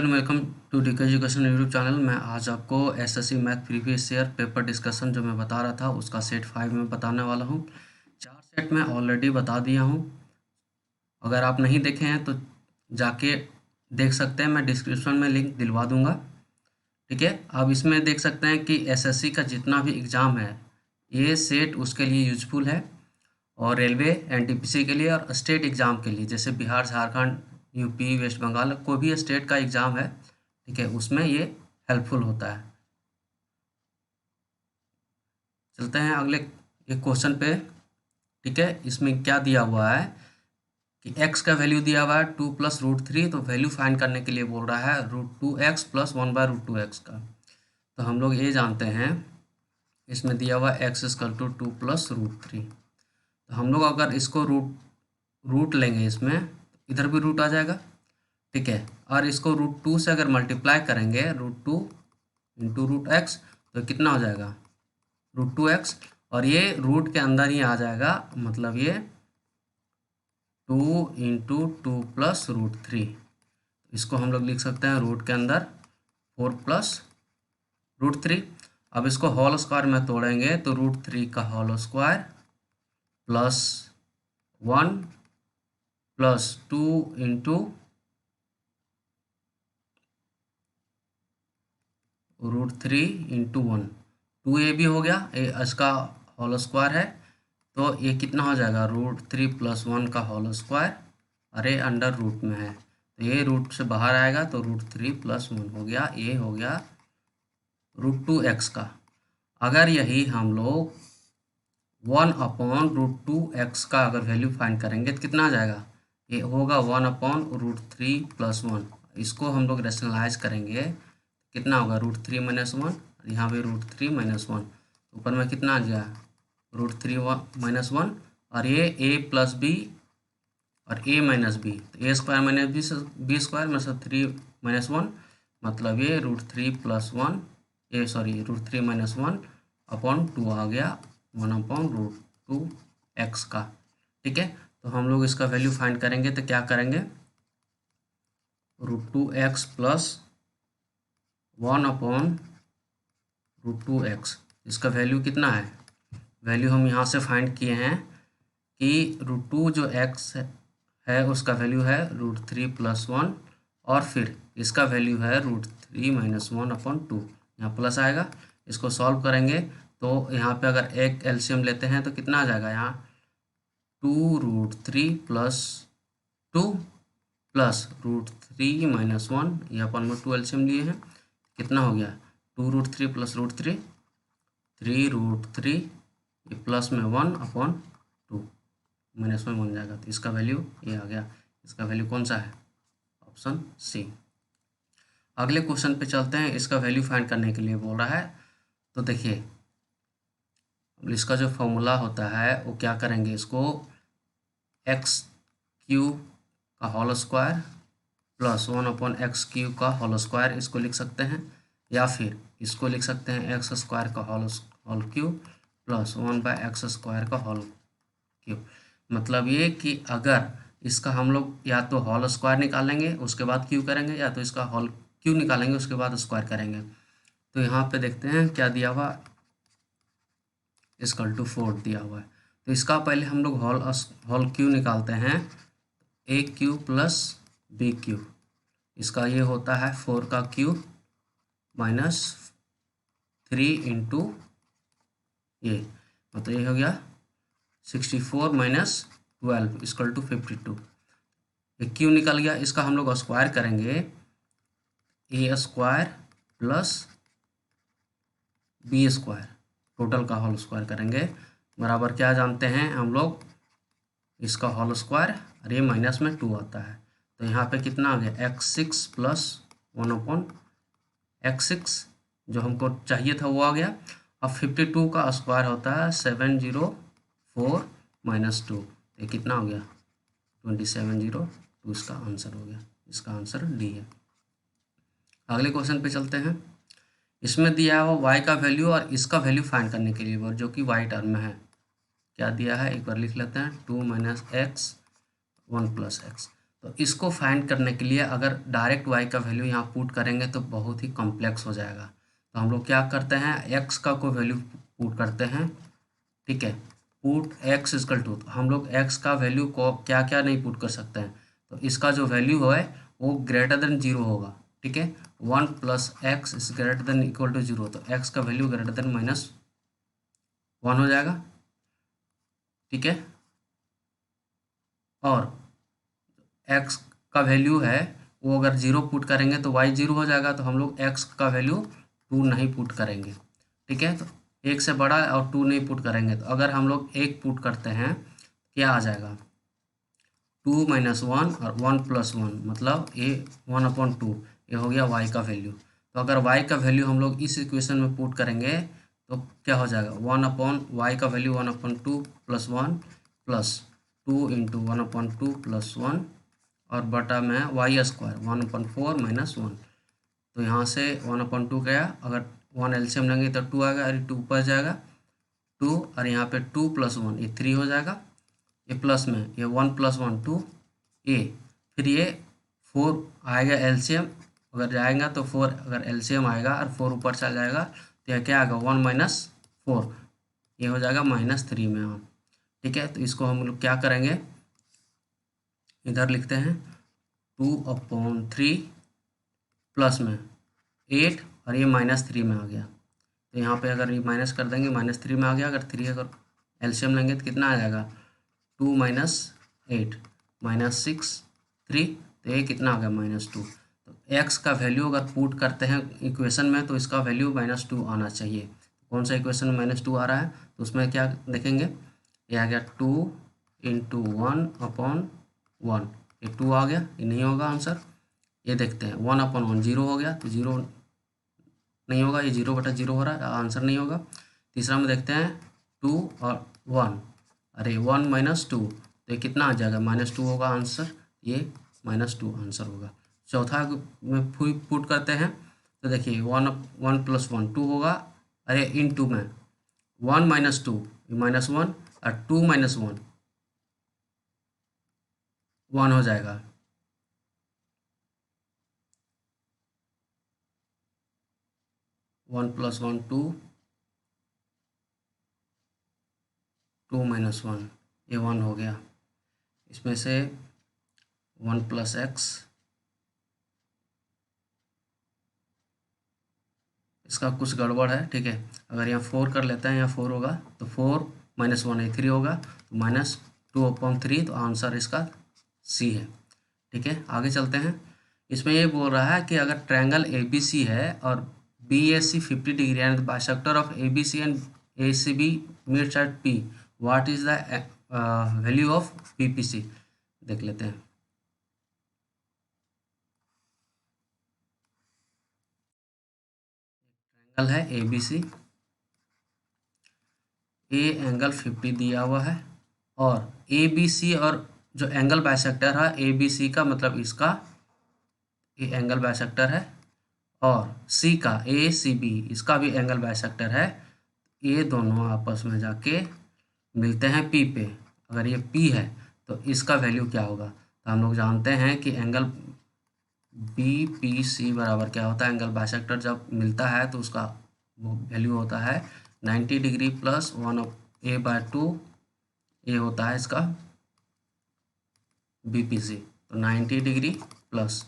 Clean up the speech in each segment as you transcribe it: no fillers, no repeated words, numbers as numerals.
And welcome to DK education YouTube channel. मैं आज आपको SSC math previous year paper discussion जो मैं बता रहा था उसका सेट 5 में बताने वाला हूँ। 4 सेट मैं ऑलरेडी बता दिया हूँ। अगर आप नहीं देखे हैं तो जाके देख सकते हैं, मैं डिस्क्रिप्शन में लिंक दिलवा दूँगा। ठीक है, आप इसमें देख सकते हैं कि एसएससी का जितना भी एग्ज़ाम है ये सेट उसके लिए यूजफुल है, और रेलवे एनटीपीसी के लिए और स्टेट एग्ज़ाम के लिए, जैसे बिहार, झारखंड, यूपी, वेस्ट बंगाल, कोई भी स्टेट का एग्ज़ाम है, ठीक है, उसमें ये हेल्पफुल होता है। चलते हैं अगले एक क्वेश्चन पे। ठीक है, इसमें क्या दिया हुआ है कि x का वैल्यू दिया हुआ है 2 + √3, तो वैल्यू फाइंड करने के लिए बोल रहा है √2x + 1/√2x का। तो हम लोग ये जानते हैं, इसमें दिया हुआ x = 2 + √3। तो हम लोग अगर इसको रूट लेंगे, इसमें इधर भी रूट आ जाएगा। ठीक है, और इसको √2 से अगर मल्टीप्लाई करेंगे, √2 × √x, तो कितना हो जाएगा √2x, और ये रूट के अंदर ही आ जाएगा, मतलब ये 2 × 2 + √3। इसको हम लोग लिख सकते हैं रूट के अंदर 4 + √3। अब इसको होल स्क्वायर में तोड़ेंगे तो √3 का होल स्क्वायर +1 + 2 × √3 × 1, 2a भी हो गया, इसका होल स्क्वायर है, तो ये कितना हो जाएगा √3 + 1 का होल स्क्वायर, अरे अंडर रूट में है तो ये रूट से बाहर आएगा, तो √3 + 1 हो गया, ये हो गया √2x का। अगर यही हम लोग 1/√2x का अगर वैल्यू फाइंड करेंगे तो कितना आ जाएगा, ये होगा 1/√3 + 1। इसको हम लोग रेशनलाइज करेंगे, कितना होगा √3 - 1, यहाँ पे √3 - 1, ऊपर में कितना आ गया √3 - 1, और ये a + b और a - b, तो a² - b² मतलब 3 - 1, मतलब ये √3 + 1, √3 - 1/2 आ गया 1/√2x का। ठीक है, तो हम लोग इसका वैल्यू फाइंड करेंगे तो क्या करेंगे, √2x + 1/√2x, इसका वैल्यू कितना है, वैल्यू हम यहाँ से फाइंड किए हैं कि √2 जो x है उसका वैल्यू है √3 + 1, और फिर इसका वैल्यू है √3 - 1/2, यहाँ प्लस आएगा। इसको सॉल्व करेंगे तो यहाँ पे अगर एक एलसीएम लेते हैं तो कितना आ जाएगा, यहाँ 2√3 + 2 + √3 - 1, यहाँ पर हम 2 एलसीएम लिए हैं, कितना हो गया 2√3 + √3, 3√3, ये प्लस में 1/2 माइनस में बन जाएगा, तो इसका वैल्यू ये आ गया। इसका वैल्यू कौन सा है, ऑप्शन सी। अगले क्वेश्चन पे चलते हैं, इसका वैल्यू फाइंड करने के लिए बोल रहा है। तो देखिए, इसका जो फॉर्मूला होता है वो क्या करेंगे, इसको x³ का होल स्क्वायर + 1/x³ का होल स्क्वायर, इसको लिख सकते हैं, या फिर इसको लिख सकते हैं x² का होल क्यूब + 1/x² का होल क्यूब। मतलब ये कि अगर इसका हम लोग या तो होल स्क्वायर निकालेंगे उसके बाद क्यू करेंगे, या तो इसका होल क्यू निकालेंगे उसके बाद स्क्वायर करेंगे। तो यहाँ पे देखते हैं क्या दिया हुआ, = 4 दिया हुआ है, तो इसका पहले हम लोग होल क्यू निकालते हैं, a³ + b³, इसका ये होता है 4 का क्यूब -3 × ये, मतलब ये हो गया 64 - 12 = 52। ये क्यू निकल गया, इसका हम लोग स्क्वायर करेंगे, a² + b², टोटल का होल स्क्वायर करेंगे, बराबर क्या जानते हैं हम लोग, इसका होल स्क्वायर, और ये माइनस में 2 आता है, तो यहाँ पे कितना आ गया x6 + 1/x6, जो हमको चाहिए था वो आ गया। अब 52 का स्क्वायर होता है 704 - 2, ये कितना हो गया 2702, इसका आंसर हो गया, इसका आंसर डी है। अगले क्वेश्चन पे चलते हैं, इसमें दिया है y का वैल्यू और इसका वैल्यू फाइंड करने के लिए, जो कि y टर्म में है, क्या दिया है एक बार लिख लेते हैं, 2 - x 1 + x। तो इसको फाइंड करने के लिए अगर डायरेक्ट y का वैल्यू यहाँ पुट करेंगे तो बहुत ही कॉम्प्लेक्स हो जाएगा। तो हम लोग क्या करते हैं, x का कोई वैल्यू पुट करते हैं, ठीक है। पुट x इजकल टू, तो हम लोग x का वैल्यू को क्या क्या नहीं पुट कर सकते हैं, तो इसका जो वैल्यू है वो ग्रेटर देन 0 होगा, ठीक है। 1 plus X is greater than equal to 0, तो x का वैल्यू ग्रेटर देन -1 हो जाएगा, ठीक है। और x का वैल्यू है वो अगर 0 पुट करेंगे तो y 0 हो जाएगा, तो हम लोग x का वैल्यू 2 नहीं पुट करेंगे, ठीक है। तो 1 से बड़ा और 2 नहीं पुट करेंगे, तो अगर हम लोग 1 पुट करते हैं क्या आ जाएगा, 2 - 1 और 1 + 1 मतलब ये 1/2, ये हो गया y का वैल्यू। तो अगर y का वैल्यू हम लोग इस इक्वेशन में पुट करेंगे तो क्या हो जाएगा, y का वैल्यू 1/2 + 1 + 2 × 1/2 + 1 और बटा में y² 1/4 - 1। तो यहाँ से 1/2 गया, अगर 1 एलसीएम लेंगे तो 2 आएगा और 2 ऊपर जाएगा 2, और यहाँ पे 2 + 1 ये 3 हो जाएगा, ये प्लस में ये 1 + 1 2 ए, फिर ये 4 आएगा एलसीएम, अगर जाएगा तो 4 अगर एलसीएम आएगा और 4 ऊपर चला जाएगा तो यह क्या आएगा 1 - 4, ये हो जाएगा -3 में हम, ठीक है। तो इसको हम लोग क्या करेंगे, इधर लिखते हैं 2/3 प्लस में 8 और ये -3 में आ गया, तो यहाँ पे अगर ये माइनस कर देंगे -3 में आ गया, अगर 3 अगर एलसीएम लेंगे तो कितना आ जाएगा 2 - 8 -6 3, तो ये कितना आ गया -2। तो x का वैल्यू अगर पुट करते हैं इक्वेशन में तो इसका वैल्यू -2 आना चाहिए। कौन सा इक्वेशन में -2 आ रहा है, तो उसमें क्या देखेंगे, ये आ गया 2 × 1/1, ये 2 आ गया, ये नहीं होगा आंसर। ये देखते हैं 1/1 0 हो गया, तो 0 नहीं होगा, ये 0/0 हो रहा है, आंसर नहीं होगा। तीसरा में देखते हैं 2 और 1, अरे 1 - 2, तो ये कितना आ जाएगा -2 होगा आंसर, ये -2 आंसर होगा। चौथा में पुट करते हैं तो देखिए 1 + 1 2 होगा, अरे इन 2 में 1 - 2 -1 और 2 - 1 1 हो जाएगा, वन + 1 2 2 - 1 ये 1 हो गया। इसमें से 1 + x, इसका कुछ गड़बड़ है, ठीक है। अगर यहाँ 4 कर लेते हैं, यहाँ 4 होगा तो 4 - 1 ये 3 होगा, तो -2/3, तो आंसर इसका सी है, ठीक है। आगे चलते हैं, इसमें ये बोल रहा है कि अगर ट्रायंगल ABC है और BAC 50 degree and bisector of ABC and ACB meets eight P, what is the value of PPC, देख लेते हैं। एंगल है ABC, ए एंगल 50 दिया हुआ है, और ABC और जो एंगल बाइसेक्टर है ABC का मतलब इसका ये एंगल बाइसेक्टर है, और C का ACB इसका भी एंगल बाइसेक्टर है, ये दोनों आपस में जाके मिलते हैं P पे। अगर ये P है तो इसका वैल्यू क्या होगा, तो हम लोग जानते हैं कि एंगल BPC बराबर क्या होता है, एंगल बाइसेक्टर जब मिलता है तो उसका वैल्यू होता है 90 डिग्री प्लस 1/a/2, ये होता है इसका BPC। तो 90 डिग्री प्लस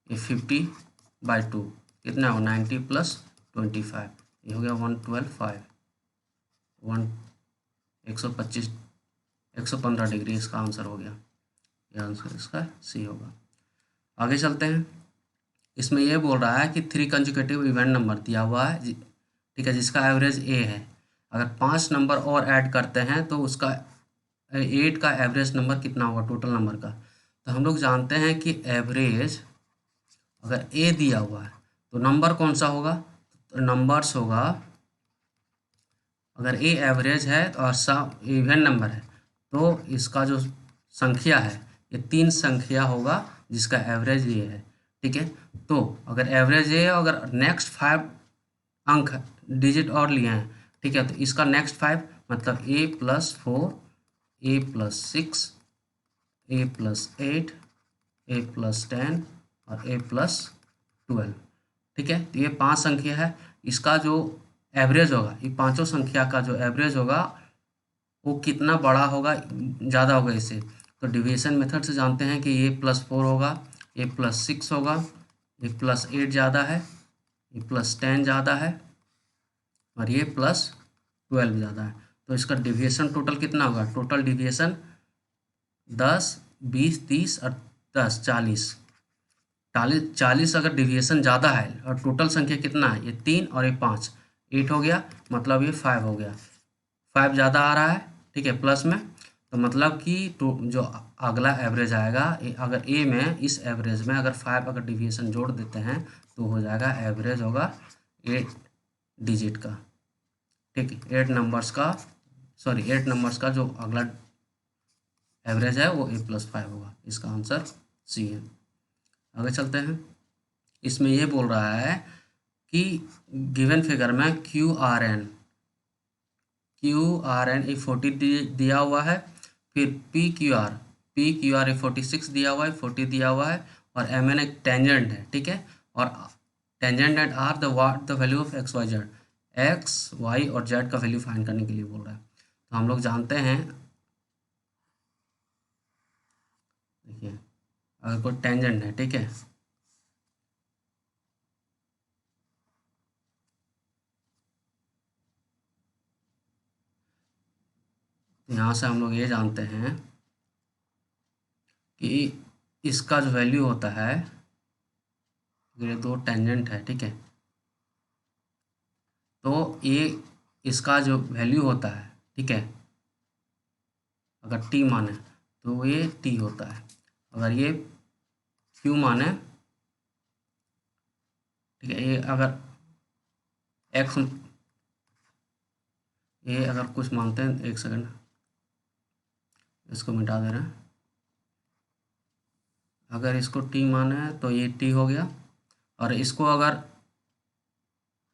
ये 50/2 कितना हो 90 + 25, ये हो गया 112/5, 115 डिग्री इसका आंसर हो गया, ये आंसर इसका सी होगा। आगे चलते हैं, इसमें ये बोल रहा है कि 3 कंसेक्यूटिव इवेंट नंबर दिया हुआ है, ठीक है, जिसका एवरेज ए है। अगर 5 नंबर और ऐड करते हैं तो उसका 8 का एवरेज नंबर कितना होगा टोटल नंबर का। तो हम लोग जानते हैं कि एवरेज अगर ए दिया हुआ है तो नंबर कौन सा होगा, तो नंबर्स होगा, अगर ए एवरेज है और सब इवेंट नंबर है तो इसका जो संख्या है ये 3 संख्या होगा जिसका एवरेज ये है, ठीक है। तो अगर एवरेज ये है, अगर नेक्स्ट 5 अंक डिजिट और लिए हैं, ठीक है, तो इसका नेक्स्ट 5 मतलब A + 4 A + 6 A + 8 A plus 10 और ए प्लस 12। ठीक है, तो ये 5 संख्या है, इसका जो एवरेज होगा, ये पांचों संख्या का जो एवरेज होगा वो कितना बड़ा होगा, ज़्यादा होगा इससे। तो डिवीजन मेथड से जानते हैं कि ये +4 होगा, ये +6 होगा, ये +8 ज़्यादा है, ये +10 ज़्यादा है और ये +12 ज़्यादा है। तो इसका डिविएशन टोटल कितना होगा? टोटल डिविएशन 10, 20, 30 और 10 40। 40 अगर डिविएशन ज़्यादा है और टोटल संख्या कितना है? ये 3 और ये 5, 8 हो गया, मतलब ये 5 हो गया। 5 ज़्यादा आ रहा है, ठीक है, प्लस में। तो मतलब कि तो जो अगला एवरेज आएगा, अगर ए में, इस एवरेज में अगर 5 अगर डिविएशन जोड़ देते हैं तो हो जाएगा, एवरेज होगा 8 डिजिट का। ठीक है, 8 नंबर्स का, सॉरी 8 नंबर्स का जो अगला एवरेज है वो A+5 होगा। इसका आंसर सी है। आगे चलते हैं। इसमें ये बोल रहा है कि गिवन फिगर में QRN ये 40 दिया हुआ है, फिर PQR ये 46 दिया हुआ है, 40 दिया हुआ है, और MN एक टेंजेंट है, ठीक है, और tangent at R the value of XYZ, X Y और Z का वैल्यू फाइंड करने के लिए बोल रहा है। तो हम लोग जानते हैं, देखिए अगर कोई टेंजेंट है, ठीक है, तो यहाँ से हम लोग ये जानते हैं कि इसका जो वैल्यू होता है, ये दो टेंजेंट है, ठीक है, तो ये इसका जो वैल्यू होता है, ठीक है, अगर t माने तो ये t होता है, अगर ये q माने, ठीक है, ये अगर x, ये अगर कुछ मानते हैं, एक सेकंड इसको मिटा दे रहे हैं, अगर इसको t माने तो ये t हो गया, और इसको अगर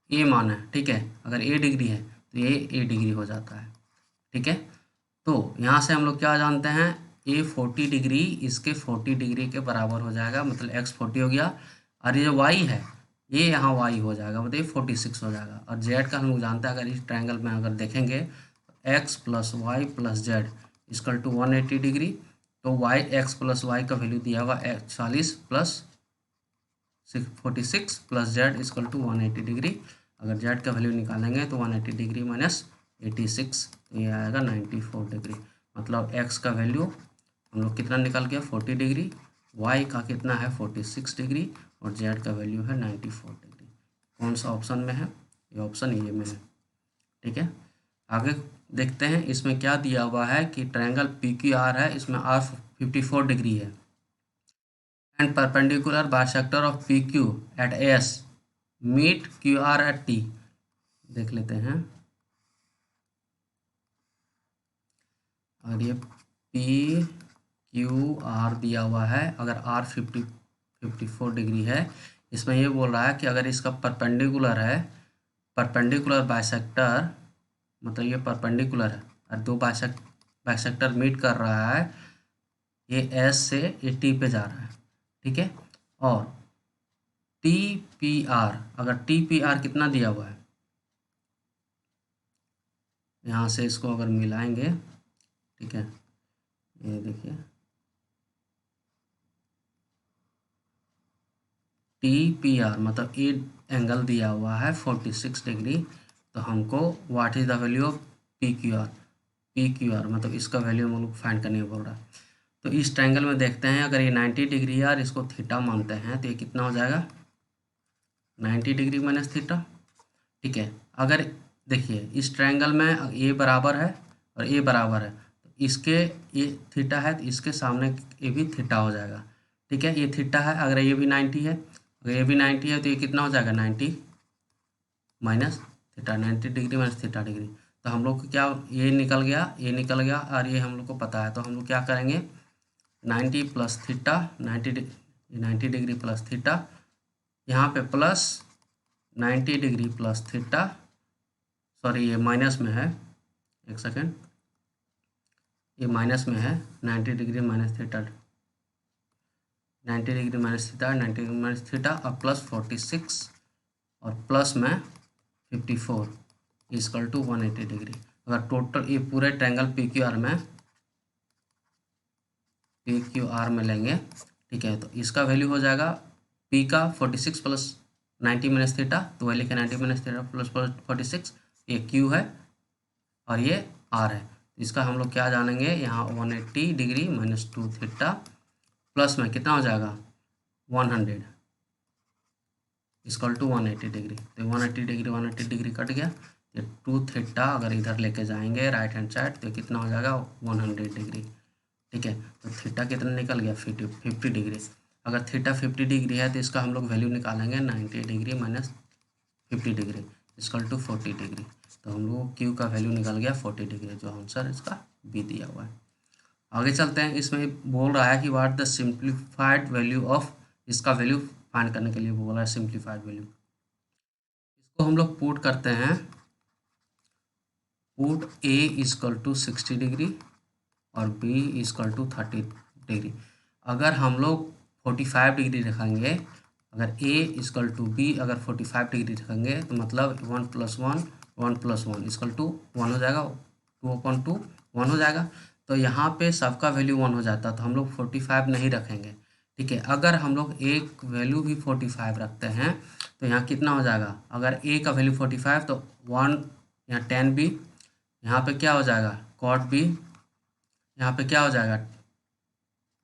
a माना है, ठीक है, अगर a डिग्री है तो ये a डिग्री हो जाता है। ठीक है, तो यहाँ से हम लोग क्या जानते हैं, a 40 डिग्री इसके 40 डिग्री के बराबर हो जाएगा, मतलब x 40 हो गया, और ये जो y है ये यहाँ y हो जाएगा, मतलब ये 46 हो जाएगा। और z का हम लोग जानते हैं, अगर इस ट्रायंगल में अगर देखेंगे तो x + y + z = 180 डिग्री, तो x + y का वैल्यू दिया हुआ 40 + 46 + z = 180 डिग्री। अगर z का वैल्यू निकालेंगे तो 180 डिग्री माइनस 86, तो ये आएगा 94 डिग्री। मतलब x का वैल्यू हम लोग कितना निकल गया, 40 डिग्री, y का कितना है 46 डिग्री, और z का वैल्यू है 94 डिग्री। कौन सा ऑप्शन में है? ये ऑप्शन ए में है। ठीक है, आगे देखते हैं इसमें क्या दिया हुआ है कि ट्रायंगल PQR है, इसमें R 54 डिग्री है, and perpendicular bisector of PQ at S meet QR at T। देख लेते हैं, अगर ये PQR दिया हुआ है, अगर R 54 डिग्री है, इसमें ये बोल रहा है कि अगर इसका परपेंडिकुलर है, परपेंडिकुलर बाइसेक्टर, मतलब ये परपेंडिकुलर है और दो बाइसेक्टर मीट कर रहा है, ये S से ये T पे जा रहा है, ठीक है, और TPR, अगर TPR कितना दिया हुआ है, यहाँ से इसको अगर मिलाएंगे, ठीक है, ये देखिए TPR मतलब ये एंगल दिया हुआ है 46 डिग्री, तो हमको what is the value of PQR मतलब इसका वैल्यू हम लोग फाइंड करने बोल रहा है। तो इस ट्रायंगल में देखते हैं, अगर ये 90 डिग्री है और इसको थीटा मानते हैं तो ये कितना हो जाएगा, 90 डिग्री माइनस थीटा। ठीक है, अगर देखिए इस ट्रायंगल में ये बराबर है और ये बराबर है, तो इसके ये थीटा है तो इसके सामने ये भी थीटा हो जाएगा। ठीक है, ये थीटा है, अगर ये भी 90 है, अगर ये भी 90 है तो ये कितना हो जाएगा, 90 minus theta, 90 degree minus theta degree. तो हम लोग को क्या, ये निकल गया, ये निकल गया, और ये हम लोग को पता है, तो हम लोग क्या करेंगे, 90 + थीटा, 90 डिग्री प्लस थीटा, यहाँ पे plus 90 degree plus theta, sorry ये माइनस में है, एक सेकेंड, ये माइनस में है, 90 degree minus theta, 90 degree minus theta, 90 degree minus theta और प्लस 46 और प्लस में 54 इक्वल टू 180 डिग्री। अगर टोटल ये पूरे ट्रायंगल PQR में लेंगे, ठीक है, तो इसका वैल्यू हो जाएगा P का 46 प्लस 90 माइनस थीटा, तो वही लिखे 90 माइनस थीटा प्लस 46, ये Q है और ये R है। तो इसका हम लोग क्या जानेंगे, यहाँ 180 डिग्री माइनस 2 थीटा प्लस में कितना हो जाएगा 100 इक्वल टू 180 डिग्री। तो 180 डिग्री कट गया, ये 2 थीटा अगर इधर लेके जाएंगे राइट हैंड साइड तो कितना हो जाएगा 100 डिग्री, ठीक है। तो थीटा कितना निकल गया 50 डिग्री। अगर थीटा 50 डिग्री है तो इसका हम लोग वैल्यू निकालेंगे 90 degree minus 50 degree equal to 40 degree. तो हम लोग क्यू का वैल्यू निकल गया 40 डिग्री, जो आंसर इसका बी दिया हुआ है। आगे चलते हैं, इसमें बोल रहा है कि what the simplified value of, इसका वैल्यू फाइंड करने के लिए बोला है सिंप्लीफाइड वैल्यू। इसको हम लोग पुट करते हैं, put A equal to 60 degree और बी इक्वल टू 30 डिग्री। अगर हम लोग 45 डिग्री रखेंगे, अगर ए इक्वल टू बी अगर 45 डिग्री रखेंगे तो मतलब 1 + 1 1 + 1 इक्वल टू 1 हो जाएगा, 2/2 1 हो जाएगा। तो यहाँ पे सबका वैल्यू 1 हो जाता है, तो हम लोग 45 नहीं रखेंगे, ठीक है। अगर हम लोग एक वैल्यू भी 45 रखते हैं तो यहाँ कितना हो जाएगा, अगर ए का वैल्यू 45 तो 1 यहाँ tan b, यहाँ पे क्या हो जाएगा cot b, यहाँ पे क्या हो जाएगा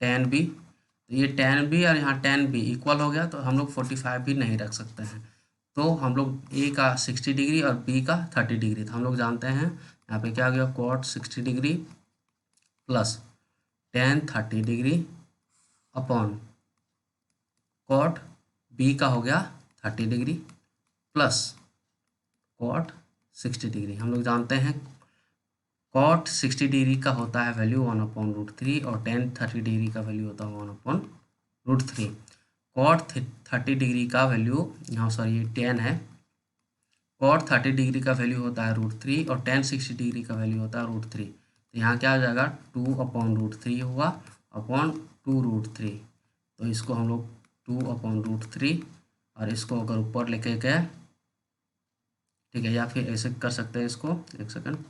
tan b। तो ये tan b और यहाँ tan b इक्वल हो गया, तो हम लोग 45 भी नहीं रख सकते हैं। तो हम लोग a का 60 डिग्री और b का 30 डिग्री, तो हम लोग जानते हैं यहाँ पे क्या हो गया cot 60 degree plus tan 30 degree upon cot b का हो गया 30 डिग्री प्लस cot 60 डिग्री। हम लोग जानते हैं cot 60 डिग्री का होता है वैल्यू 1/√3 और tan 30 डिग्री का वैल्यू होता है 1/√3। cot 30 डिग्री का वैल्यू यहाँ सॉरी ये tan है, cot 30 डिग्री का वैल्यू होता है √3 और tan 60 डिग्री का वैल्यू होता है √3। तो यहाँ क्या हो जाएगा 2/√3 होगा अपॉन 2√3। तो इसको हम लोग 2/√3 और इसको अगर ऊपर लेके गए, ठीक है, या फिर ऐसे कर सकते हैं इसको, एक सेकंड,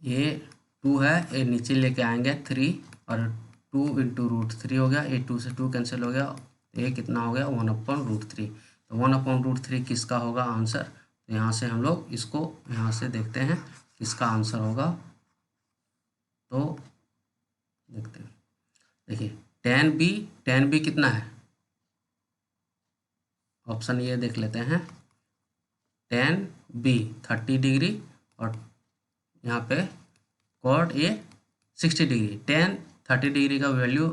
ये 2 है, ये नीचे लेके आएंगे 3 और 2 × √3 हो गया, ये 2 से 2 कैंसिल हो गया, ये कितना हो गया 1/√3। तो 1/√3 किसका होगा आंसर, तो यहाँ से हम लोग इसको यहाँ से देखते हैं किसका आंसर होगा। तो देखते हैं, देखिए tan b कितना है, ऑप्शन ये देख लेते हैं, tan b 30 डिग्री और यहाँ पे cot a 60 degree. tan 30 degree का वैल्यू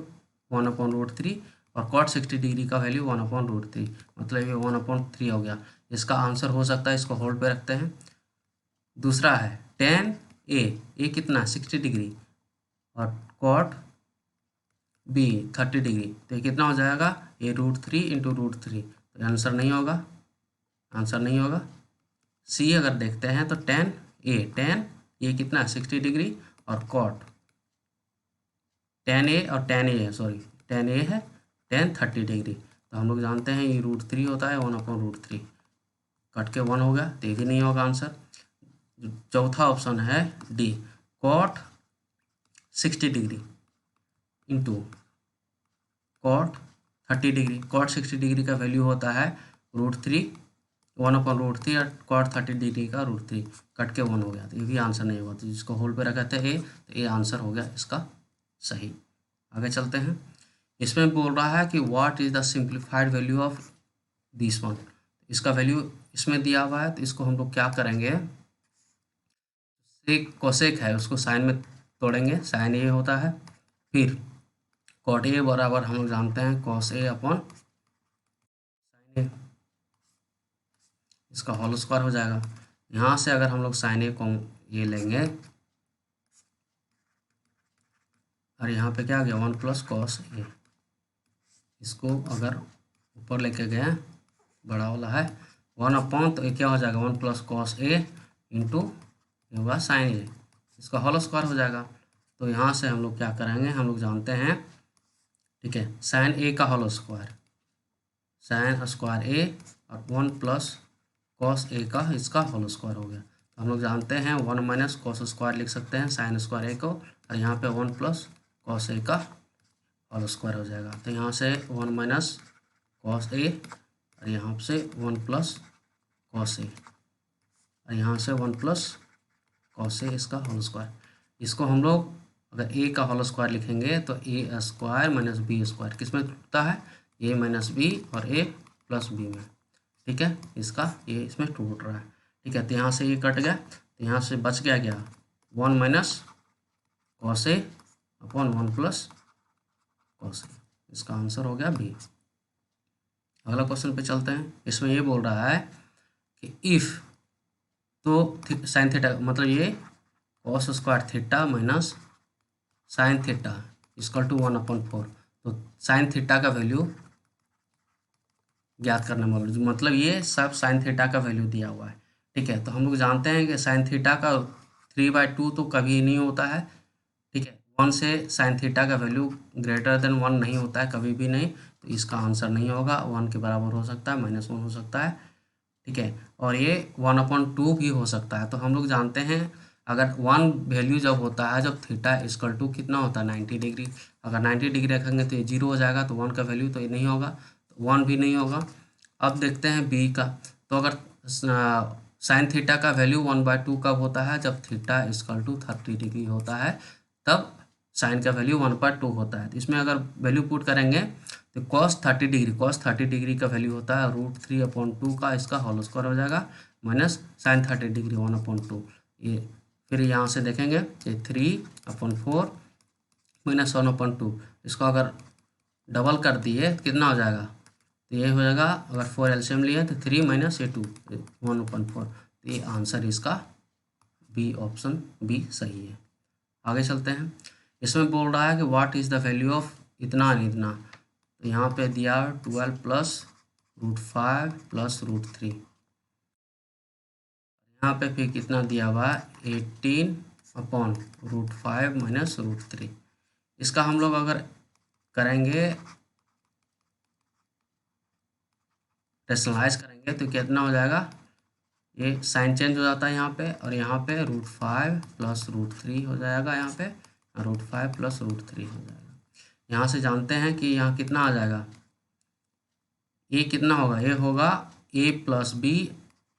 1/√3 और cot 60 डिग्री का वैल्यू 1/√3, मतलब ये 1/3 हो गया। इसका आंसर हो सकता है, इसको होल्ड पे रखते हैं। दूसरा है tan a कितना 60 डिग्री और cot b 30 डिग्री, तो ये कितना हो जाएगा ये √3 × √3, तो आंसर नहीं होगा, आंसर नहीं होगा। सी अगर देखते हैं तो tan a कितना 60 डिग्री और cot tan a और tan a है, सॉरी tan a है tan 30 डिग्री। तो हम लोग जानते हैं ये √3 होता है 1/√3, कट के 1 हो गया, तो ये भी नहीं होगा आंसर। चौथा ऑप्शन है D, cot 60 degree into cot 30 degree. cot 60 degree का वैल्यू होता है √3 1/√3 और cot 30 डिग्री का √3, कट के 1 हो गया, तो ये भी आंसर नहीं होगा। तो जिसको होल्ड पे रखा था ए, तो ये आंसर हो गया इसका सही। आगे चलते हैं, इसमें बोल रहा है कि what is the simplified value of this one. इसका वैल्यू इसमें दिया हुआ है, तो इसको हम लोग क्या करेंगे, सेक कोसेक है उसको साइन में तोड़ेंगे, साइन ए होता है, फिर cot a बराबर हम लोग जानते हैं cos a अपॉन साइन ए, इसका होल स्क्वायर हो जाएगा। यहाँ से अगर हम लोग साइन ए को ये लेंगे और यहाँ पे क्या आ गया 1 + cos a, इसको अगर ऊपर लेके गए बड़ा वाला है 1/, तो ये क्या हो जाएगा 1 + cos a इंटू ये होगा साइन ए, इसका होल स्क्वायर हो जाएगा। तो यहाँ से हम लोग क्या करेंगे, हम लोग जानते हैं, ठीक है, साइन ए का होल स्क्वायर, साइन स्क्वायर ए और 1 प्लस कॉस ए का इसका होल स्क्वायर हो गया। तो हम लोग जानते हैं 1 माइनस कॉस स्क्वायर लिख सकते हैं साइन स्क्वायर ए को, और यहाँ पे 1 प्लस कॉस ए का होल स्क्वायर हो जाएगा। तो यहाँ से 1 माइनस कॉस ए और यहाँ से 1 प्लस कॉस ए और यहाँ से 1 प्लस कॉस ए इसका होल स्क्वायर। इसको हम लोग अगर ए का होल स्क्वायर लिखेंगे तो ए स्क्वायर माइनस बी स्क्वायर किस में टूटता है, ए माइनस बी और ए प्लस बी में, ठीक है, इसका ये इसमें टूट रहा है, ठीक है। तो यहाँ से ये कट गया, तो यहाँ से बच गया 1 minus cos A upon 1 plus cos A, इसका आंसर हो गया बी। अगला क्वेश्चन पे चलते हैं। इसमें ये बोल रहा है कि इफ़, तो साइन थीटा मतलब ये cos square theta minus sine theta equal to 1/4, तो साइन थीटा का वैल्यू ज्ञात करने वाला, मतलब ये सब साइन थीटा का वैल्यू दिया हुआ है, ठीक है। तो हम लोग जानते हैं कि साइन थीटा का 3/2 तो कभी नहीं होता है, ठीक है। 1 से साइन थीटा का वैल्यू ग्रेटर देन 1 नहीं होता है कभी भी नहीं, तो इसका आंसर नहीं होगा, 1 के बराबर हो सकता है, -1 हो सकता है, ठीक है। और ये 1/2 भी हो सकता है। तो हम लोग जानते हैं अगर 1 वैल्यू जब होता है, जब थीटा इक्वल टू कितना होता है 90 डिग्री, अगर 90 डिग्री रखेंगे तो ये 0 हो जाएगा, तो 1 का वैल्यू तो ये नहीं होगा, तो 1 भी नहीं होगा। अब देखते हैं बी का, तो अगर साइन थीटा का वैल्यू 1/2 कब होता है, जब थीटा इक्वल टू 30 डिग्री होता है, तब साइन का वैल्यू 1/2 होता है। तो इसमें अगर वैल्यू पुट करेंगे तो cos 30 डिग्री का वैल्यू होता है √3/2 का इसका होल स्क्वायर हो जाएगा, माइनस साइन 30 डिग्री 1/2, ये फिर यहाँ से देखेंगे ये 3/4 माइनस 1/2, इसको अगर डबल कर दिए तो कितना हो जाएगा, तो ये हो जाएगा, अगर 4 एलसीएम लिए तो 3 माइनस ये 2 1/4, तो ये आंसर इसका बी, ऑप्शन बी सही है। आगे चलते हैं। इसमें बोल रहा है कि what is the value of इतना और इतना, तो यहाँ पे दिया 12 प्लस √5 प्लस √3, यहाँ पे फिर कितना दिया हुआ 18/√5 माइनस √3। इसका हम लोग अगर करेंगे रेशनलाइज करेंगे तो कितना हो जाएगा, ये साइन चेंज हो जाता है यहाँ पे, और यहाँ पे √5 प्लस √3 हो जाएगा, यहाँ पे √5 प्लस √3 हो जाएगा। यहाँ से जानते हैं कि यहाँ कितना आ जाएगा, ये कितना होगा, ये होगा a प्लस बी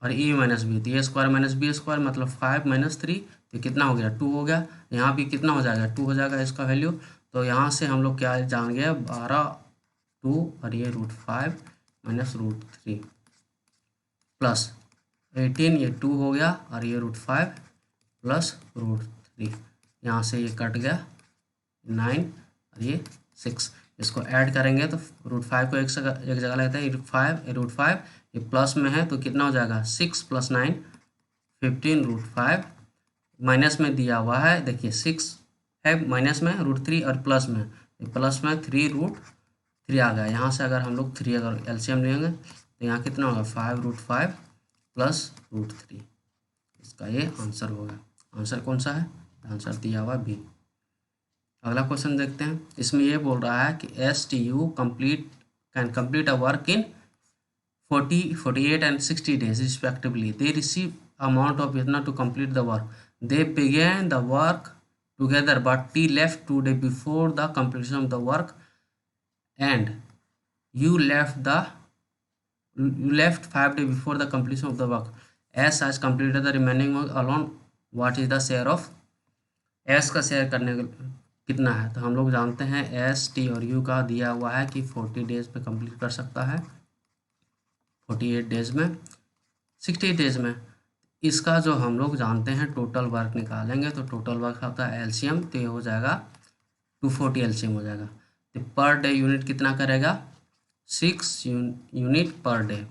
और a माइनस बी, तो a square minus B square मतलब 5 माइनस 3, तो कितना हो गया 2 हो गया। यहाँ भी कितना हो जाएगा 2 हो जाएगा इसका वैल्यू। तो यहाँ से हम लोग क्या जान गए 12 2 और ये √5 माइनस √3 प्लस 18, ये 2 हो गया और ये √5 प्लस √3, यहाँ से ये कट गया 9 और ये 6, इसको ऐड करेंगे तो √5 को एक जगह लेते हैं, √5 ये प्लस में है तो कितना हो जाएगा 6 प्लस 9 15 √5, माइनस में दिया हुआ है, देखिए 6 है माइनस में, √3 और प्लस में 3 आ गया। यहाँ से अगर हम लोग 3 अगर एलसीएम लेंगे तो यहाँ कितना होगा 5 √5 प्लस √3, इसका ये आंसर होगा। आंसर कौन सा है, आंसर दिया हुआ बी। अगला क्वेश्चन देखते हैं। इसमें ये बोल रहा है कि STU can complete a work in 40, 48 and 60 days respectively. They receive amount of इतना to complete the work. They began the work together but T left 2 days before the completion of the work and you left 5 days before the completion of the work. S has completed the remaining work alone. What is the share of S का share करने कितना है, तो हम लोग जानते हैं S, T और U का दिया हुआ है कि 40 डेज में कंप्लीट कर सकता है, 48 डेज में, 60 डेज में। इसका जो हम लोग जानते हैं टोटल वर्क निकालेंगे तो टोटल वर्क होता है एलसीएम, तो ये हो जाएगा 240 एलसीएम हो जाएगा। तो पर डे यूनिट कितना करेगा 6 यूनिट पर डे,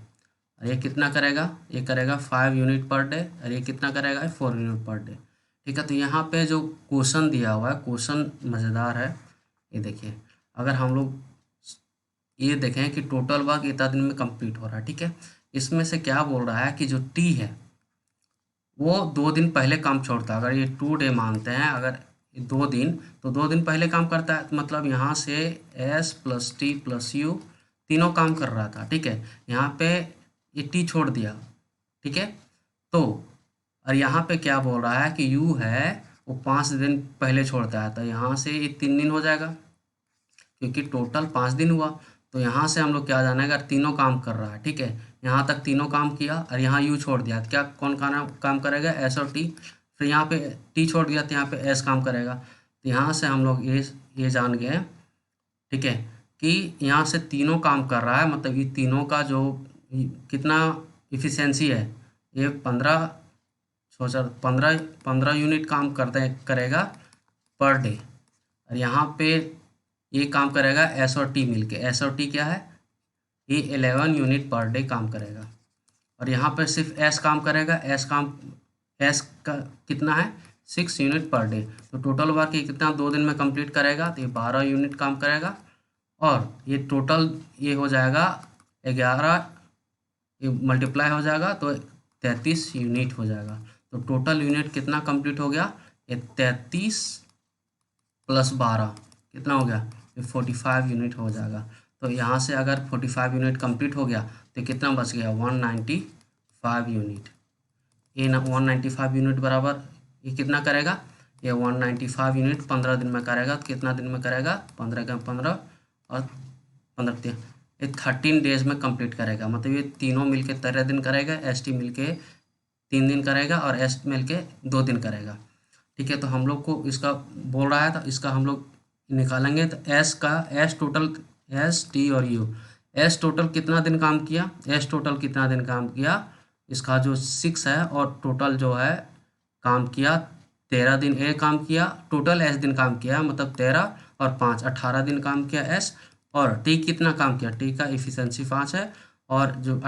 और ये कितना करेगा, ये करेगा 5 यूनिट पर डे, और ये कितना करेगा 4 यूनिट पर डे, ठीक है। तो यहाँ पे जो क्वेश्चन दिया हुआ है, क्वेश्चन मज़ेदार है, ये देखिए, अगर हम लोग ये देखें कि टोटल वर्क इतना दिन में कंप्लीट हो रहा है, ठीक है। इसमें से क्या बोल रहा है कि जो टी है वो 2 दिन पहले काम छोड़ता है, अगर ये 2 डे मानते हैं, अगर 2 दिन, तो 2 दिन पहले काम करता है, तो मतलब यहाँ से S plus T plus you तीनों काम कर रहा था, ठीक है। यहाँ पे ये टी छोड़ दिया, ठीक है। तो और यहाँ पे क्या बोल रहा है कि यू है वो 5 दिन पहले छोड़ता है, तो यहाँ से ये 3 दिन हो जाएगा क्योंकि टोटल 5 दिन हुआ। तो यहाँ से हम लोग क्या जानेगा, तीनों काम कर रहा है, ठीक है। यहाँ तक तीनों काम किया और यहाँ यू छोड़ दिया, तो क्या कौन काम करेगा, एस और टी। फिर यहाँ पे टी छोड़ दिया तो यहाँ पे एस काम करेगा। तो यहाँ से हम लोग ये जान गए, ठीक है, कि यहाँ से तीनों काम कर रहा है, मतलब ये तीनों का जो कितना इफिशियंसी है, ये 15 यूनिट काम करेगा पर डे। और यहाँ पे ये काम करेगा एस और टी मिलके, एस और टी क्या है, ये 11 यूनिट पर डे काम करेगा। और यहाँ पे सिर्फ एस काम करेगा, एस का कितना है 6 यूनिट पर डे। तो टोटल वर्क ये कितना 2 दिन में कंप्लीट करेगा, तो ये 12 यूनिट काम करेगा। और ये टोटल ये हो जाएगा 11, ये मल्टीप्लाई हो जाएगा तो 33 यूनिट हो जाएगा। तो टोटल यूनिट कितना कंप्लीट हो गया, ये 33 प्लस 12 कितना हो गया, ये 45 यूनिट हो जाएगा। तो यहाँ से अगर 45 यूनिट कंप्लीट हो गया तो कितना बच गया, 195 यूनिट। ये 195 यूनिट बराबर ये कितना करेगा, ये 195 यूनिट 15 दिन में करेगा। तो कितना दिन में करेगा, 15 का 15 और 15 ये 13 डेज में कंप्लीट करेगा। मतलब ये तीनों मिलके 13 दिन करेगा, एस टी मिलके 3 दिन करेगा और एस मिलके 2 दिन करेगा, ठीक है। तो हम लोग को इसका बोल रहा है, तो इसका हम लोग निकालेंगे। तो एस टोटल, एस टी और यू, एस टोटल कितना दिन काम किया, एस टोटल कितना दिन काम किया, इसका जो 6 है और टोटल जो है काम किया 13 दिन ए काम किया, टोटल एस दिन काम किया, मतलब 13 और 5 18 दिन काम किया एस। और टी कितना काम किया, टी का इफिशियंसी 5 है, और जो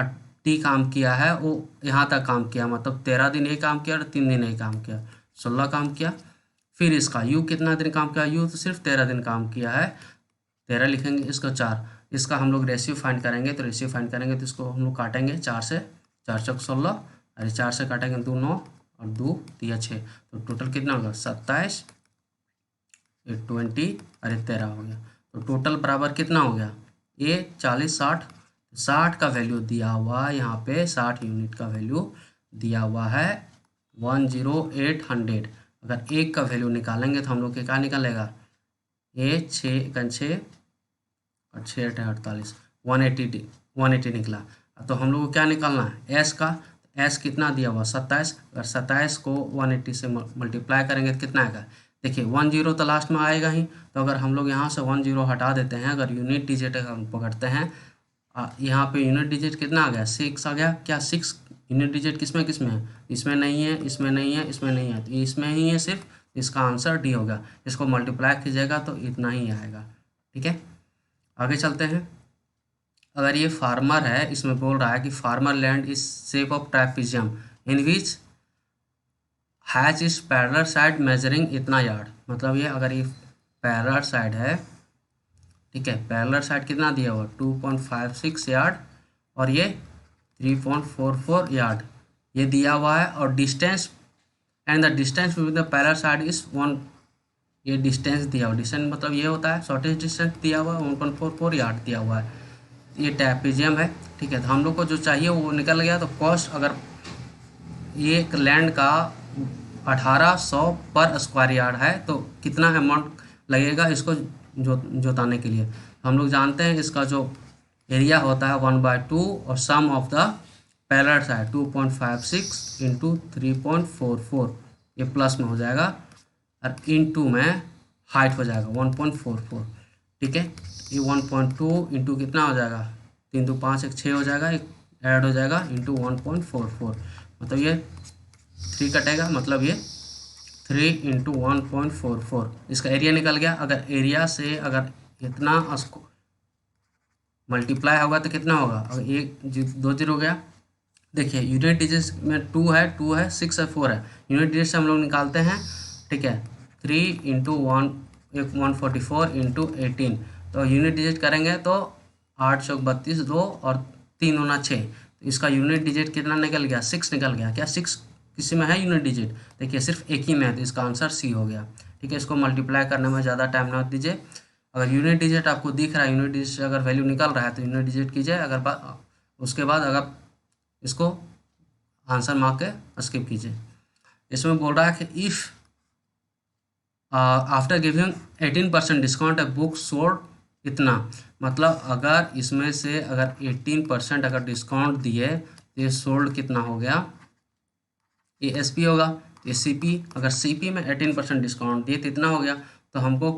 टी काम किया है वो यहाँ तक काम किया, मतलब 13 दिन ए काम किया और 3 दिन ए काम किया, 16 काम किया। फिर इसका यू कितना दिन काम किया, यू तो सिर्फ 13 दिन काम किया है, 13 लिखेंगे, इसको 4। इसका हम लोग रेशियो फाइंड करेंगे, तो रेशियो फाइंड करेंगे तो इसको हम लोग काटेंगे 4 से, 4 चौक 16, अरे 4 से काटेंगे 2 9 और 2 3 6, तो टोटल कितना होगा 27, 20 अरे 13 हो गया। तो टोटल बराबर कितना हो गया, ये 40 60, 60 का वैल्यू दिया हुआ है यहाँ पे, 60 यूनिट का वैल्यू दिया हुआ है 10800। अगर एक का वैल्यू निकालेंगे तो हम लोग के क्या निकलेगा, ये 6 और 6 48, 180 निकला। तो हम लोग को क्या निकालना है, एस का, एस कितना दिया हुआ 27, अगर 27 को 180 से मल्टीप्लाई करेंगे तो कितना आएगा, देखिए 10 तो लास्ट में आएगा ही। तो अगर हम लोग यहाँ से 10 हटा देते हैं, अगर यूनिट डिजिट हम पकड़ते हैं, यहाँ पे यूनिट डिजिट कितना आ गया 6 आ गया, क्या 6 यूनिट डिजिट किसमें है, इसमें नहीं है, इसमें नहीं है, इसमें नहीं है, तो इसमें ही है सिर्फ, इसका आंसर डी होगा। इसको मल्टीप्लाई कीजिएगा तो इतना ही आएगा, ठीक है। आगे चलते हैं। अगर ये फार्मर है, इसमें बोल रहा है कि farmer land is shape of trapezium in which has is parallel side measuring इतना यार्ड। मतलब ये अगर ये पैरेलल साइड है, ठीक है, पैरेलल साइड कितना दिया हुआ 2.56 यार्ड और ये 3.44 यार्ड ये दिया हुआ है। और distance and the distance with the parallel side is 1, ये डिस्टेंस दिया हुआ, डिस्टेंस मतलब ये होता है शॉर्टेस्ट डिस्टेंस दिया हुआ है 1.44 यार्ड दिया हुआ है, ये ट्रापेजियम है, ठीक है। तो हम लोग को जो चाहिए वो निकल गया। तो कॉस्ट, अगर ये एक लैंड का 1800 पर स्क्वायर यार्ड है तो कितना अमाउंट लगेगा इसको जोताने के लिए। हम लोग जानते हैं इसका जो एरिया होता है 1/2 और sum of the parallel side 2.56 into 3.44, ये प्लस में हो जाएगा और इंटू में हाइट हो जाएगा 1.44, ठीक है। ये 1.2 इंटू कितना हो जाएगा 3 2 5 1 6 हो जाएगा, एक ऐड हो जाएगा इंटू 1.44, मतलब ये 3 कटेगा, मतलब ये 3 इंटू 1.44, इसका एरिया निकल गया। अगर एरिया से अगर इतना मल्टीप्लाई होगा तो कितना होगा, अगर 2 0 हो गया। देखिए यूनिट डिजिट में 2 है 6 है 4 है, यूनिट डिजिट से हम लोग निकालते हैं, ठीक है। 3 इंटू 144 इंटू 18, तो यूनिट डिजिट करेंगे तो 8 चौक 32 2 और 3 गुना 6, तो इसका यूनिट डिजिट कितना निकल गया 6 निकल गया। क्या 6 किसी में है यूनिट डिजिट, देखिए सिर्फ एक ही में है, तो इसका आंसर सी हो गया, ठीक है। ठीक है, इसको मल्टीप्लाई करने में ज़्यादा टाइम ना दीजिए। अगर यूनिट डिजिट आपको दिख रहा है, यूनिट डिजिट अगर वैल्यू निकल रहा है तो यूनिट डिजिट कीजिए, अगर उसके बाद अगर इसको आंसर मार्क के स्किप कीजिए। इसमें बोल रहा है कि if after giving 18% discount a book sold इतना, मतलब अगर इसमें से अगर 18% अगर डिस्काउंट दिए तो ये सोल्ड कितना हो गया, ये एसपी होगा, ये सीपी, अगर सीपी में 18% डिस्काउंट दिए तो इतना हो गया। तो हमको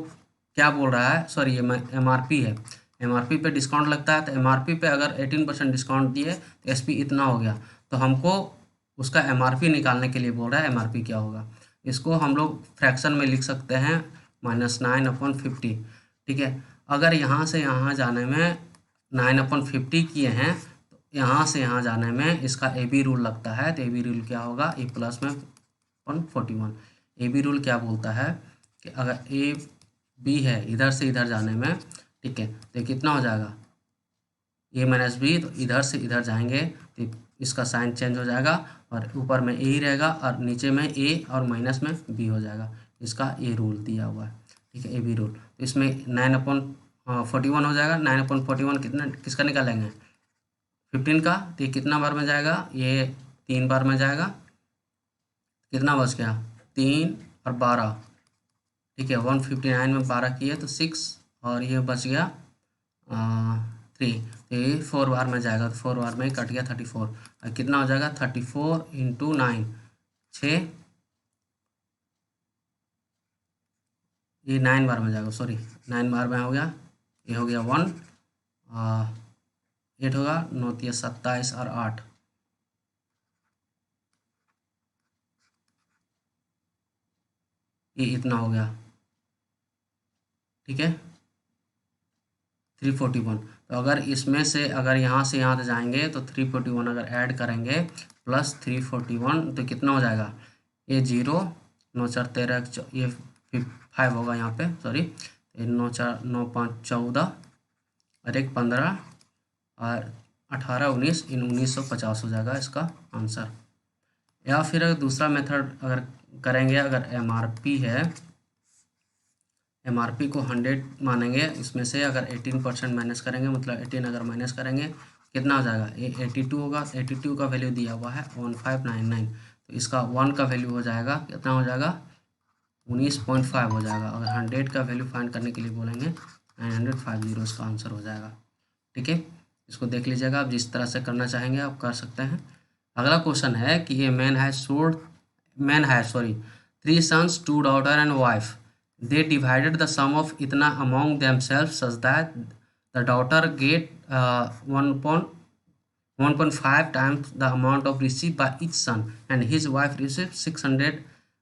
क्या बोल रहा है, सॉरी ये एमआरपी है, एमआरपी पे डिस्काउंट लगता है, तो एमआरपी पे अगर 18% डिस्काउंट दिए तो एसपी इतना हो गया। तो हमको उसका एमआरपी निकालने के लिए बोल रहा है, एमआरपी क्या होगा। इसको हम लोग फ्रैक्शन में लिख सकते हैं -9/50। ठीक है, अगर यहाँ से यहाँ जाने में 9/50 किए हैं, तो यहाँ से यहाँ जाने में इसका ए बी रूल लगता है। तो ए बी रूल क्या होगा, ए प्लस में 141। ए बी रूल क्या बोलता है कि अगर ए बी है इधर से इधर जाने में, ठीक है, तो कितना हो जाएगा ए माइनस बी, तो इधर से इधर जाएंगे तो इसका साइन चेंज हो जाएगा और ऊपर में ए ही रहेगा और नीचे में ए और माइनस में बी हो जाएगा। इसका ए रूल दिया हुआ है, ठीक है, ए बी रूल। तो इसमें 9/41 हो जाएगा। 9/41 कितना किसका निकालेंगे, 15 का। तो ये कितना बार में जाएगा, ये 3 बार में जाएगा। कितना बच गया, 3 और 12, ठीक है, 159 में 12 किए तो 6 और ये बच गया 3। तो ये 4 बार में जाएगा, तो 4 बार में कट गया 34। और कितना हो जाएगा 34 × 9, 6, ये 9 बार में जाएगा, सॉरी 9 बार में हो गया। ये हो गया 1, 8 होगा, 9 × 27 और 8, ये इतना हो गया, ठीक है, 341। तो अगर इसमें से अगर यहाँ से यहाँ जाएंगे तो 341 अगर ऐड करेंगे प्लस 341 तो कितना हो जाएगा, ये 0, 9 4 13, ये 5 होगा यहाँ पे, सॉरी, 9 4 9 5 14 और 1 15 और 18 19, इन 1950 हो जाएगा इसका आंसर। या फिर अगर दूसरा मेथड अगर करेंगे, अगर एमआरपी है, एमआरपी को 100 मानेंगे, इसमें से अगर 18% माइनस करेंगे, मतलब 18 अगर माइनस करेंगे कितना हो जाएगा, ये 82 होगा। 82 का वैल्यू दिया हुआ है 1599, तो इसका 1 का वैल्यू हो जाएगा, कितना हो जाएगा 19.5 हो जाएगा। अगर 100 का वैल्यू फाइंड करने के लिए बोलेंगे 950 इसका आंसर हो जाएगा। ठीक है, इसको देख लीजिएगा, आप जिस तरह से करना चाहेंगे आप कर सकते हैं। अगला क्वेश्चन है कि ये मैन है 3 sons 2 daughter and wife. They divided the sum of इतना among themselves such that the daughter get 1.5 times the amount of received by each son and his wife received 600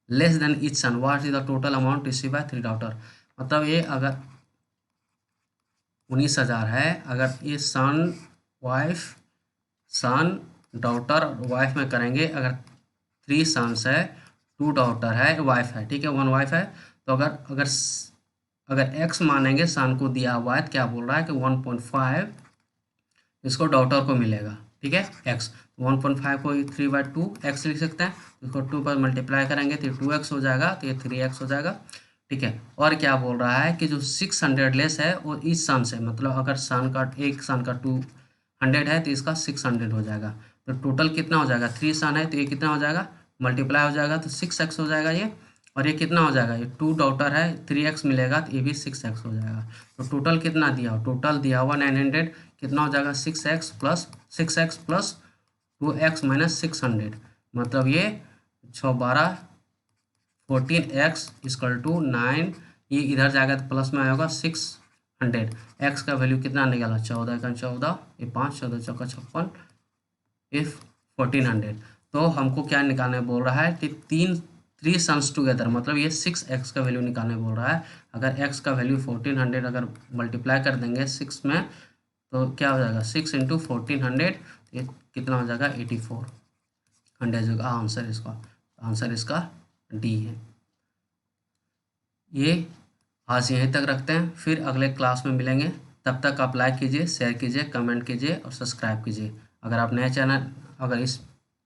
less than each son. What is the total amount received by 3 daughter? मतलब ये अगर 19,000 है, अगर ये son daughter wife में करेंगे, अगर 3 sons है 2 डॉटर है, वाइफ है, ठीक है, 1 वाइफ है, तो अगर एक्स मानेंगे, सन को दिया हुआ है, क्या बोल रहा है कि 1.5 इसको डॉटर को मिलेगा, ठीक है, एक्स। 1.5 को 3/2 एक्स लिख सकते हैं, इसको 2 पर मल्टीप्लाई करेंगे तो 2x हो जाएगा, तो ये 3x हो जाएगा, ठीक है। और क्या बोल रहा है कि जो 600 लेस है वो इस सन से, मतलब अगर एक सन का 200 है तो इसका 600 हो जाएगा। तो टोटल कितना हो जाएगा, 3 सन है तो ये कितना हो जाएगा, मल्टीप्लाई हो जाएगा तो 6x हो जाएगा ये, और ये कितना हो जाएगा, ये 2 डॉटर है 3x मिलेगा तो ये भी 6x हो जाएगा। तो टोटल कितना दिया हो, टोटल दिया हुआ 900, कितना हो जाएगा 6x प्लस 2x माइनस 600, मतलब ये 6 12 14x इक्वल टू 9, ये इधर जाएगा तो प्लस में आएगा 600। x का वैल्यू कितना निकाला, 14 का 14, ये 5, 14 चौका 56, ये 1400। तो हमको क्या निकालने बोल रहा है कि 3 सन्स टुगेदर, मतलब ये 6x का वैल्यू निकालने बोल रहा है। अगर x का वैल्यू 1400 अगर मल्टीप्लाई कर देंगे 6 में तो क्या हो जाएगा, 6 × 1400, ये कितना हो जाएगा 8400 का आंसर इसका डी है। ये आज यहीं तक रखते हैं, फिर अगले क्लास में मिलेंगे। तब तक आप लाइक कीजिए, शेयर कीजिए, कमेंट कीजिए और सब्सक्राइब कीजिए अगर आप अगर इस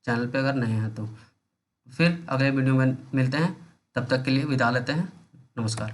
चैनल पे अगर नए हैं तो। फिर अगले वीडियो में मिलते हैं, तब तक के लिए विदा लेते हैं। नमस्कार।